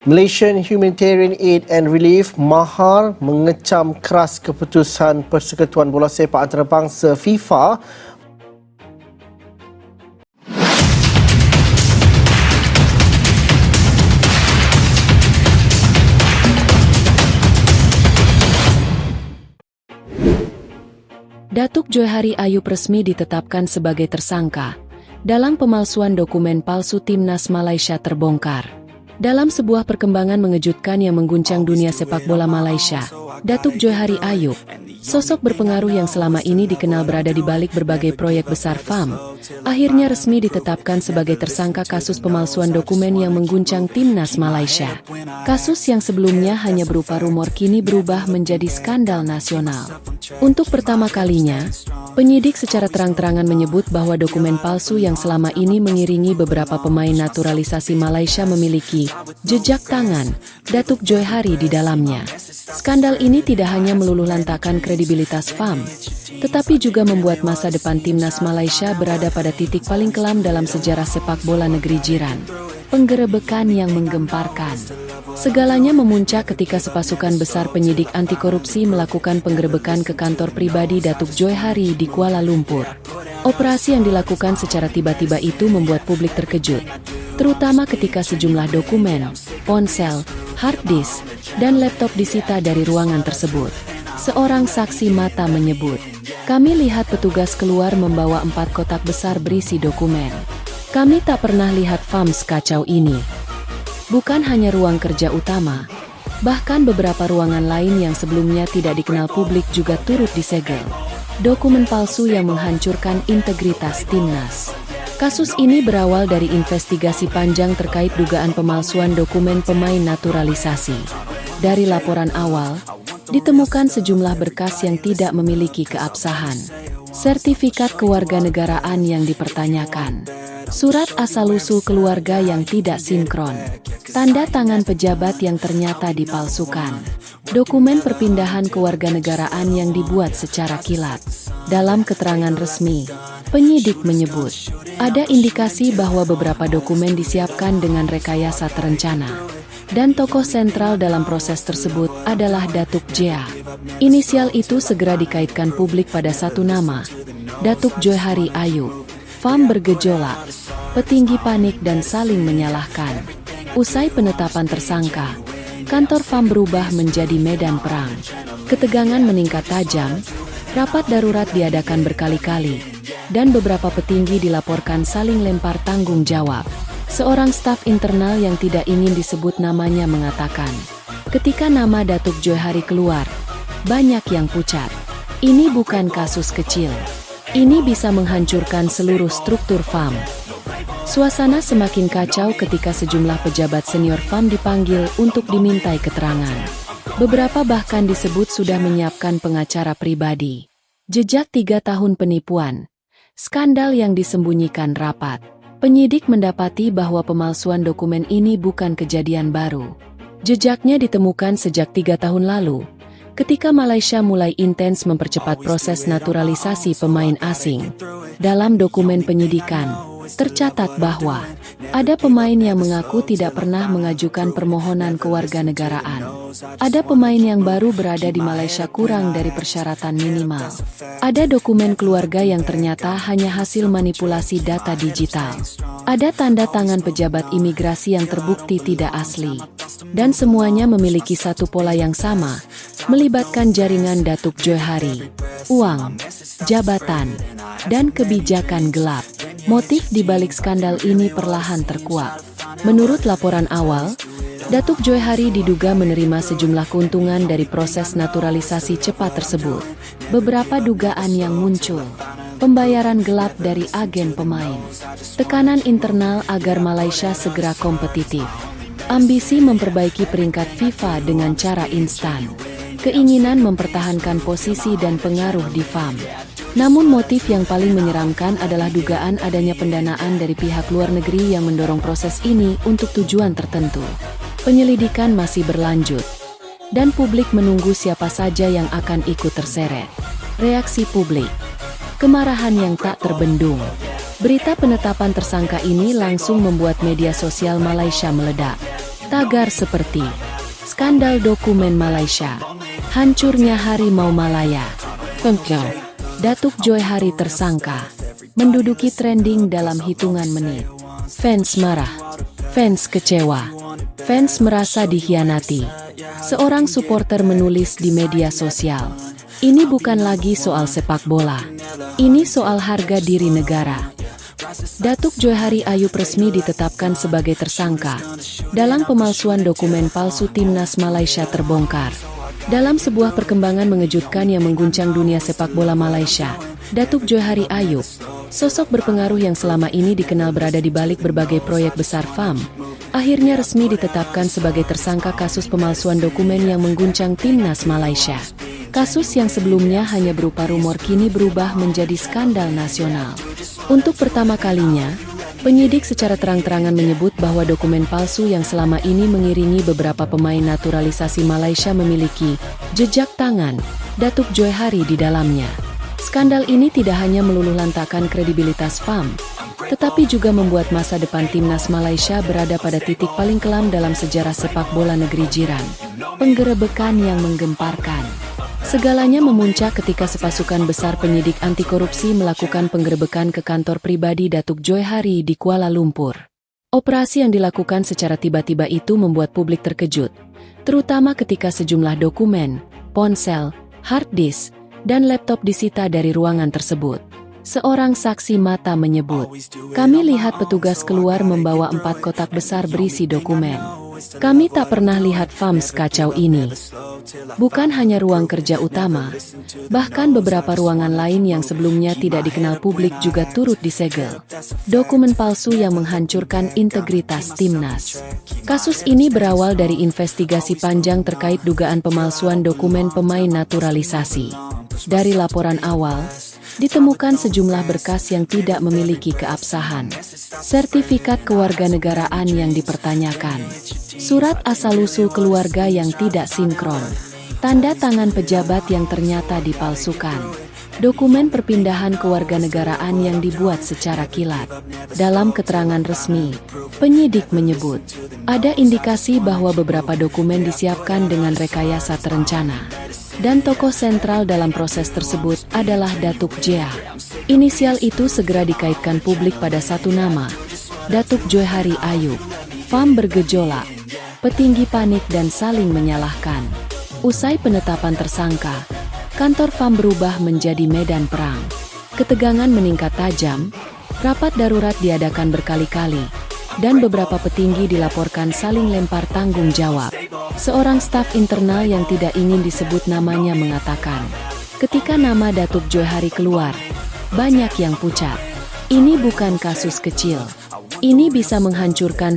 Malaysian Humanitarian Aid and Relief (MAHAR) mengecam keras keputusan Persekutuan Bola Sepak Antarabangsa FIFA Datuk Joharri Ayub resmi ditetapkan sebagai tersangka dalam pemalsuan dokumen palsu Timnas Malaysia terbongkar. Dalam sebuah perkembangan mengejutkan yang mengguncang dunia sepak bola Malaysia, Datuk Joharri Ayub, sosok berpengaruh yang selama ini dikenal berada di balik berbagai proyek besar FAM, akhirnya resmi ditetapkan sebagai tersangka kasus pemalsuan dokumen yang mengguncang Timnas Malaysia. Kasus yang sebelumnya hanya berupa rumor kini berubah menjadi skandal nasional. Untuk pertama kalinya, penyidik secara terang-terangan menyebut bahwa dokumen palsu yang selama ini mengiringi beberapa pemain naturalisasi Malaysia memiliki jejak tangan Datuk Joharri di dalamnya. Skandal ini tidak hanya meluluhlantakkan kredibilitas FAM, tetapi juga membuat masa depan Timnas Malaysia berada pada titik paling kelam dalam sejarah sepak bola negeri jiran. Penggerebekan yang menggemparkan. Segalanya memuncak ketika sepasukan besar penyidik anti korupsi melakukan penggerebekan ke kantor pribadi Datuk Joharri di Kuala Lumpur. Operasi yang dilakukan secara tiba-tiba itu membuat publik terkejut, terutama ketika sejumlah dokumen, ponsel, hard disk, dan laptop disita dari ruangan tersebut. Seorang saksi mata menyebut, "Kami lihat petugas keluar membawa 4 kotak besar berisi dokumen. Kami tak pernah lihat FAM sekacau ini. Bukan hanya ruang kerja utama, bahkan beberapa ruangan lain yang sebelumnya tidak dikenal publik juga turut disegel. Dokumen palsu yang menghancurkan integritas Timnas." Kasus ini berawal dari investigasi panjang terkait dugaan pemalsuan dokumen pemain naturalisasi. Dari laporan awal, ditemukan sejumlah berkas yang tidak memiliki keabsahan, sertifikat kewarganegaraan yang dipertanyakan, surat asal-usul keluarga yang tidak sinkron, tanda tangan pejabat yang ternyata dipalsukan, dokumen perpindahan kewarganegaraan yang dibuat secara kilat. Dalam keterangan resmi, penyidik menyebut, ada indikasi bahwa beberapa dokumen disiapkan dengan rekayasa terencana, dan tokoh sentral dalam proses tersebut adalah Datuk Jea. Inisial itu segera dikaitkan publik pada satu nama, Datuk Joharri Ayub. FAM bergejolak, petinggi panik dan saling menyalahkan. Usai penetapan tersangka, kantor FAM berubah menjadi medan perang. Ketegangan meningkat tajam, rapat darurat diadakan berkali-kali, dan beberapa petinggi dilaporkan saling lempar tanggung jawab. Seorang staf internal yang tidak ingin disebut namanya mengatakan, ketika nama Datuk Joharri keluar, banyak yang pucat. Ini bukan kasus kecil. Ini bisa menghancurkan seluruh struktur FAM. Suasana semakin kacau ketika sejumlah pejabat senior FAM dipanggil untuk dimintai keterangan. Beberapa bahkan disebut sudah menyiapkan pengacara pribadi. Jejak 3 tahun penipuan. Skandal yang disembunyikan rapat. Penyidik mendapati bahwa pemalsuan dokumen ini bukan kejadian baru. Jejaknya ditemukan sejak 3 tahun lalu, ketika Malaysia mulai intens mempercepat proses naturalisasi pemain asing. Dalam dokumen penyidikan, tercatat bahwa ada pemain yang mengaku tidak pernah mengajukan permohonan kewarganegaraan. Ada pemain yang baru berada di Malaysia kurang dari persyaratan minimal. Ada dokumen keluarga yang ternyata hanya hasil manipulasi data digital. Ada tanda tangan pejabat imigrasi yang terbukti tidak asli. Dan semuanya memiliki satu pola yang sama, melibatkan jaringan Datuk Joharri, uang, jabatan, dan kebijakan gelap. Motif di balik skandal ini perlahan terkuak. Menurut laporan awal, Datuk Joharri diduga menerima sejumlah keuntungan dari proses naturalisasi cepat tersebut. Beberapa dugaan yang muncul. Pembayaran gelap dari agen pemain. Tekanan internal agar Malaysia segera kompetitif. Ambisi memperbaiki peringkat FIFA dengan cara instan. Keinginan mempertahankan posisi dan pengaruh di FAM. Namun motif yang paling menyeramkan adalah dugaan adanya pendanaan dari pihak luar negeri yang mendorong proses ini untuk tujuan tertentu. Penyelidikan masih berlanjut, dan publik menunggu siapa saja yang akan ikut terseret. Reaksi publik. Kemarahan yang tak terbendung. Berita penetapan tersangka ini langsung membuat media sosial Malaysia meledak. Tagar seperti skandal dokumen Malaysia, hancurnya harimau Malaya, Datuk Johari tersangka, menduduki trending dalam hitungan menit. Fans marah, fans kecewa, fans merasa dikhianati. Seorang supporter menulis di media sosial, ini bukan lagi soal sepak bola, ini soal harga diri negara. Datuk Johari Ayub resmi ditetapkan sebagai tersangka dalam pemalsuan dokumen palsu Timnas Malaysia terbongkar. Dalam sebuah perkembangan mengejutkan yang mengguncang dunia sepak bola Malaysia, Datuk Johari Ayub, sosok berpengaruh yang selama ini dikenal berada di balik berbagai proyek besar FAM, akhirnya resmi ditetapkan sebagai tersangka kasus pemalsuan dokumen yang mengguncang Timnas Malaysia. Kasus yang sebelumnya hanya berupa rumor kini berubah menjadi skandal nasional. Untuk pertama kalinya, penyidik secara terang-terangan menyebut bahwa dokumen palsu yang selama ini mengiringi beberapa pemain naturalisasi Malaysia memiliki jejak tangan Datuk Johari di dalamnya. Skandal ini tidak hanya meluluhlantakkan kredibilitas FAM, tetapi juga membuat masa depan Timnas Malaysia berada pada titik paling kelam dalam sejarah sepak bola negeri jiran. Penggerebekan yang menggemparkan. Segalanya memuncak ketika sepasukan besar penyidik anti korupsi melakukan penggerebekan ke kantor pribadi Datuk Johari di Kuala Lumpur. Operasi yang dilakukan secara tiba-tiba itu membuat publik terkejut, terutama ketika sejumlah dokumen, ponsel, hard disk, dan laptop disita dari ruangan tersebut. Seorang saksi mata menyebut, kami lihat petugas keluar membawa 4 kotak besar berisi dokumen. Kami tak pernah lihat FAM sekacau ini. Bukan hanya ruang kerja utama, bahkan beberapa ruangan lain yang sebelumnya tidak dikenal publik juga turut disegel. Dokumen palsu yang menghancurkan integritas Timnas. Kasus ini berawal dari investigasi panjang terkait dugaan pemalsuan dokumen pemain naturalisasi. Dari laporan awal, ditemukan sejumlah berkas yang tidak memiliki keabsahan, sertifikat kewarganegaraan yang dipertanyakan, surat asal-usul keluarga yang tidak sinkron, tanda tangan pejabat yang ternyata dipalsukan, dokumen perpindahan kewarganegaraan yang dibuat secara kilat. Dalam keterangan resmi, penyidik menyebut, ada indikasi bahwa beberapa dokumen disiapkan dengan rekayasa terencana. Dan tokoh sentral dalam proses tersebut adalah Datuk Jia. Inisial itu segera dikaitkan publik pada satu nama, Datuk Johari Ayub. FAM bergejolak, petinggi panik dan saling menyalahkan. Usai penetapan tersangka, kantor FAM berubah menjadi medan perang. Ketegangan meningkat tajam, rapat darurat diadakan berkali-kali, dan beberapa petinggi dilaporkan saling lempar tanggung jawab. Seorang staf internal yang tidak ingin disebut namanya mengatakan, ketika nama Datuk Johari keluar, banyak yang pucat. Ini bukan kasus kecil. Ini bisa menghancurkan